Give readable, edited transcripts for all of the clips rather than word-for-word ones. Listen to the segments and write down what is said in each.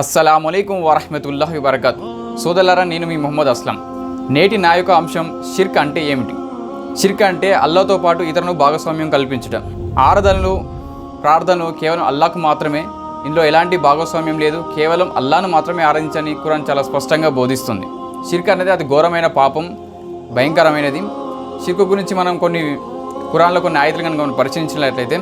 అస్సలాముఅలైకుం వరహ్మతుల్లాహి వబరకాతు. సోదరులారా, నేను మీ మొహమ్మద్ అస్లం. నేటి నా యొక్క అంశం షిర్క్ అంటే ఏమిటి? షిర్క్ అంటే అల్లాహ్తో పాటు ఇతరులను భాగస్వామ్యం కల్పించడం. ఆరాధనలు, ప్రార్థనలు కేవలం అల్లాహ్కు మాత్రమే. ఇందులో ఎలాంటి భాగస్వామ్యం లేదు. కేవలం అల్లాహ్ను మాత్రమే ఆరాధించని ఖురాన్ చాలా స్పష్టంగా బోధిస్తుంది. షిర్క్ అనేది అది ఘోరమైన పాపం, భయంకరమైనది. షిర్క్ గురించి మనం ఖురాన్లో కొన్ని ఆయతులు కనుక మనం పరిశీలించినట్లయితే,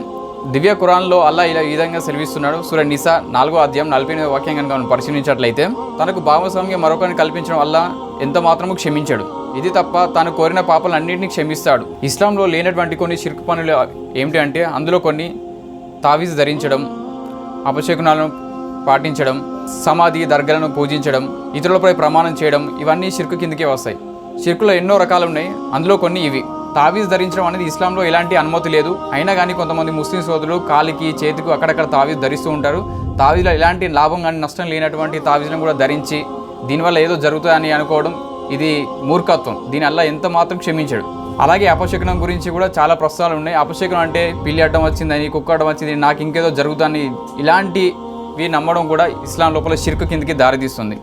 దివ్య ఖురాన్లో అల్లా ఇలా ఈ విధంగా సెలవిస్తున్నాడు. సూర నిసా 4వ అధ్యాయం 48వ వాక్యం కనుక మనం పరిశీలించినట్లయితే, తనకు భాగస్వామ్యం మరొకరిని కల్పించడం వల్ల ఎంత మాత్రము క్షమించాడు. ఇది తప్ప తాను కోరిన పాపాలన్నింటినీ క్షమిస్తాడు. ఇస్లాంలో లేనటువంటి కొన్ని షిర్క్ పనులు ఏమిటి అంటే, అందులో కొన్ని తావీజ్ ధరించడం, అపశకునాలను పాటించడం, సమాధి దర్గాలను పూజించడం, ఇతరులపై ప్రమాణం చేయడం, ఇవన్నీ షిర్క్ కిందకే వస్తాయి. షిర్కులో ఎన్నో రకాలు ఉన్నాయి. అందులో కొన్ని ఇవి. తావీజ్ ధరించడం అనేది ఇస్లాంలో ఎలాంటి అనుమతి లేదు. అయినా కానీ కొంతమంది ముస్లిం సోదరులు కాలికి, చేతికి అక్కడక్కడ తావీజ్ ధరిస్తూ ఉంటారు. తావీజ్లో ఎలాంటి లాభం కానీ నష్టం లేనటువంటి తావీజ్లను కూడా ధరించి దీనివల్ల ఏదో జరుగుతుందని అనుకోవడం, ఇది మూర్ఖత్వం. దీని అల్లా ఎంత మాత్రం క్షమించాడు. అలాగే అపశకునం గురించి కూడా చాలా ప్రశ్నలు ఉన్నాయి. అపశకునం అంటే పిల్లి అడ్డం వచ్చిందని, కుక్క అడ్డం వచ్చింది, నాకు ఇంకేదో జరుగుతుందని, ఇలాంటివి నమ్మడం కూడా ఇస్లాం లోపల షిర్క్ కిందకి దారితీస్తుంది.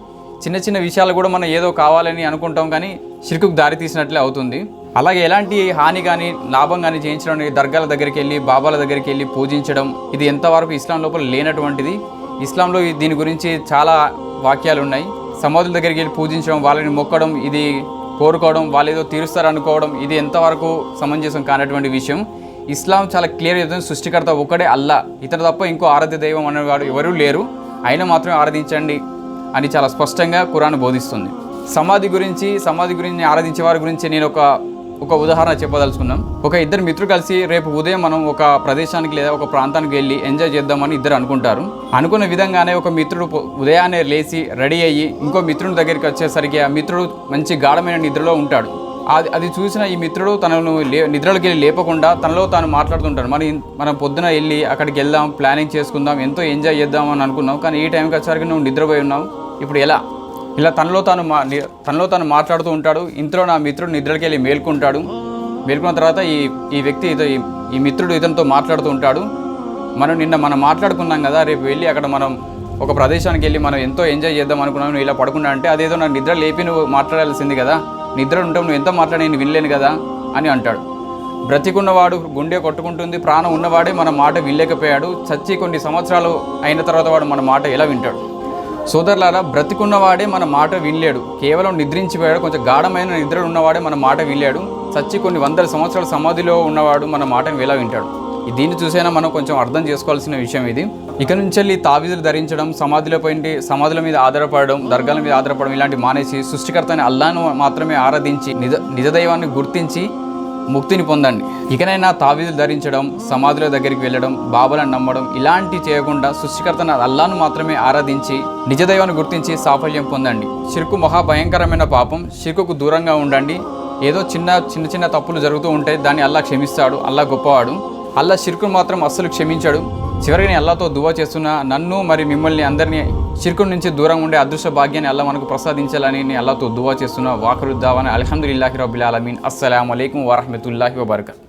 చిన్న చిన్న విషయాలు కూడా మనం ఏదో కావాలని అనుకుంటాం, కానీ షిర్కుకు దారితీసినట్లే అవుతుంది. అలాగే ఎలాంటి హాని కానీ లాభం కానీ చేయించడం, దర్గాల దగ్గరికి వెళ్ళి, బాబాల దగ్గరికి వెళ్ళి పూజించడం, ఇది ఎంతవరకు ఇస్లాం లోపల లేనటువంటిది. ఇస్లాంలో దీని గురించి చాలా వాక్యాలు ఉన్నాయి. సమాధుల దగ్గరికి వెళ్ళి పూజించడం, వాళ్ళని మొక్కడం, ఇది కోరుకోవడం, వాళ్ళు ఏదో తీరుస్తారనుకోవడం, ఇది ఎంతవరకు సమంజసం కానటువంటి విషయం. ఇస్లాం చాలా క్లియర్ చెప్తుంది, సృష్టికర్త ఒక్కడే అల్లా, ఇతను తప్ప ఇంకో ఆరాధ్య దైవం అనేవాడు ఎవరూ లేరు, అయినా మాత్రమే ఆరాధించండి అని చాలా స్పష్టంగా ఖురాన్ బోధిస్తుంది. సమాధి గురించి ఆరాధించే వారి గురించి నేను ఒక ఉదాహరణ చెప్పదలుచుకున్నాం. ఒక ఇద్దరు మిత్రులు కలిసి రేపు ఉదయం మనం ఒక ప్రదేశానికి లేదా ఒక ప్రాంతానికి వెళ్ళి ఎంజాయ్ చేద్దామని ఇద్దరు అనుకుంటారు. అనుకున్న విధంగానే ఒక మిత్రుడు ఉదయాన్నే లేచి రెడీ అయ్యి ఇంకో మిత్రుడి దగ్గరికి వచ్చేసరికి ఆ మిత్రుడు మంచి గాఢమైన నిద్రలో ఉంటాడు. అది చూసిన ఈ మిత్రుడు తనను నిద్రలోకి వెళ్ళి లేపకుండా తనలో తాను మాట్లాడుతుంటాడు. మనం పొద్దున వెళ్ళి అక్కడికి వెళ్దాం, ప్లానింగ్ చేసుకుందాం, ఎంతో ఎంజాయ్ చేద్దాం అని అనుకున్నాం, కానీ ఈ టైంకి వచ్చేసరికి నువ్వు నిద్రపోయి ఉన్నావు, ఇప్పుడు ఎలా? ఇలా తనలో తాను మాట్లాడుతూ ఉంటాడు. ఇంట్లో నా మిత్రుడు నిద్రకి వెళ్ళి మేల్కొంటాడు. మేల్కొన్న తర్వాత ఈ మిత్రుడు ఇతనితో మాట్లాడుతూ ఉంటాడు. మనం మాట్లాడుకున్నాం కదా, రేపు వెళ్ళి అక్కడ మనం ఒక ప్రదేశానికి వెళ్ళి మనం ఎంతో ఎంజాయ్ చేద్దాం అనుకున్నాం, నువ్వు ఇలా పడుకున్నా అంటే అదేదో నాకు నిద్ర లేపి నువ్వు మాట్లాడాల్సింది కదా, నిద్ర ఉంటావు, నువ్వు ఎంత మాట్లాడి నేను వినలేను కదా అని అంటాడు. బ్రతికున్నవాడు గుండె కొట్టుకుంటుంది, ప్రాణం ఉన్నవాడే మన మాట వినలేకపోయాడు. చచ్చి కొన్ని సంవత్సరాలు అయిన తర్వాత వాడు మన మాట ఎలా వింటాడు? సోదరులారా, బ్రతికున్నవాడే మన మాట వినలేడు, కేవలం నిద్రించిపోయాడు. కొంచెం గాఢమైన నిద్ర ఉన్నవాడే మన మాట వినలేడు. చచ్చి కొన్ని వందల సంవత్సరాల సమాధిలో ఉన్నవాడు మన మాటను ఎలా వింటాడు? దీన్ని చూసైనా మనం కొంచెం అర్థం చేసుకోవాల్సిన విషయం ఇది. ఇక నుంచి వెళ్ళి తావీజులు ధరించడం, సమాధుల మీద ఆధారపడడం, దర్గాల మీద ఆధారపడడం ఇలాంటి మానేసి సృష్టికర్తని అల్లాహ్ను మాత్రమే ఆరాధించి నిజదైవాన్ని గుర్తించి ముక్తిని పొందండి. ఇకనైనా తావీజులు ధరించడం, సమాధుల దగ్గరికి వెళ్ళడం, బాబాలను నమ్మడం ఇలాంటి చేయకుండా సృష్టికర్తన అల్లాహ్ను మాత్రమే ఆరాధించి నిజదైవాన్ని గుర్తించి సాఫల్యం పొందండి. షిర్కు మహాభయంకరమైన పాపం. షిర్కుకు దూరంగా ఉండండి. ఏదో చిన్న తప్పులు జరుగుతూ ఉంటే దాన్ని అల్లాహ్ క్షమిస్తాడు. అల్లాహ్ గొప్పవాడు. అల్లాహ్ షిర్కును మాత్రం అస్సలు క్షమించాడు. చివరికి నేను అల్లాహ్తో దువా చేస్తున్నా, నన్ను మరి మిమ్మల్ని అందరినీ షిర్కు నుంచి దూరం ఉండే అదృష్ట భాగ్యాన్ని అల్లాహ్ మనకు ప్రసాదించాలని నేను అల్లాహ్తో దువా చేస్తున్నా. వాఖిరు దావానా అల్హమ్దులిల్లాహి రబ్బిల్ ఆలమీన్. అస్సలాము అలైకుం వరహ్మతుల్లాహి వబరకాతుహు.